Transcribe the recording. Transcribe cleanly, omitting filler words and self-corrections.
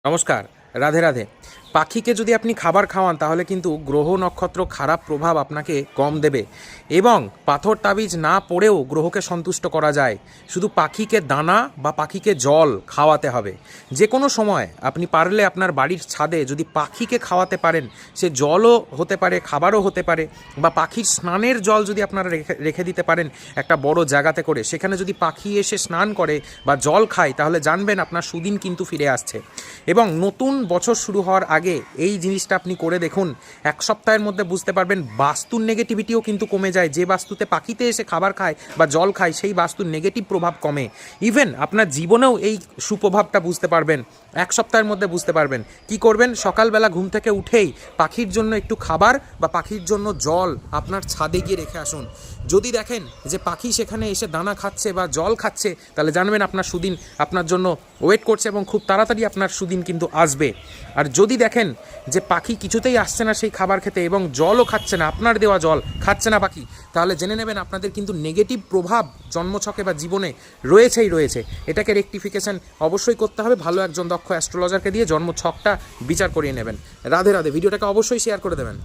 নমস্কার, রাধে রাধে। পাখিকে যদি আপনি খাবার খাওয়ান তাহলে কিন্তু গ্রহ নক্ষত্র খারাপ প্রভাব আপনাকে কম দেবে এবং পাথর তাবিজ না পড়েও গ্রহকে সন্তুষ্ট করা যায়। শুধু পাখিকে দানা বা পাখিকে জল খাওয়াতে হবে। যে কোনো সময় আপনি পারলে আপনার বাড়ির ছাদে যদি পাখিকে খাওয়াতে পারেন, সে জলও হতে পারে, খাবারও হতে পারে, বা পাখির স্নানের জল যদি আপনারা রেখে দিতে পারেন একটা বড় জায়গাতে করে, সেখানে যদি পাখি এসে স্নান করে বা জল খায় তাহলে জানবেন আপনার সুদিন কিন্তু ফিরে আসছে। এবং নতুন বছর শুরু হওয়ার আগে এই জিনিসটা আপনি করে দেখুন, এক সপ্তাহের মধ্যে বুঝতে পারবেন বাস্তুর নেগেটিভিটিও কিন্তু কমে যায়। যে বাস্তুতে পাখিতে এসে খাবার খায় বা জল খায় সেই বাস্তুর নেগেটিভ প্রভাব কমে। ইভেন আপনার জীবনেও এই সুপ্রভাবটা বুঝতে পারবেন, এক সপ্তাহের মধ্যে বুঝতে পারবেন। কি করবেন? সকালবেলা ঘুম থেকে উঠেই পাখির জন্য একটু খাবার বা পাখির জন্য জল আপনার ছাদে গিয়ে রেখে আসুন। যদি দেখেন যে পাখি সেখানে এসে দানা খাচ্ছে বা জল খাচ্ছে, তাহলে জানবেন আপনার সুদিন আপনার জন্য ওয়েট করছে এবং খুব তাড়াতাড়ি আপনার সুদিন কিন্তু আসবে। আর যদি দেখেন যে পাখি কিছুতেই আসছে না সেই খাবার খেতে এবং জলও খাচ্ছে না, আপনার দেওয়া জল খাচ্ছে না পাখি, তাহলে জেনে নেবেন আপনাদের কিন্তু নেগেটিভ প্রভাব জন্মছকে বা জীবনে রয়েছে। এটাকে রেকটিফিকেশন অবশ্যই করতে হবে। ভালো একজন দক্ষ অ্যাস্ট্রোলজারকে দিয়ে জন্মছকটা বিচার করিয়ে নেবেন। রাধে রাধে। ভিডিওটাকে অবশ্যই শেয়ার করে দেবেন।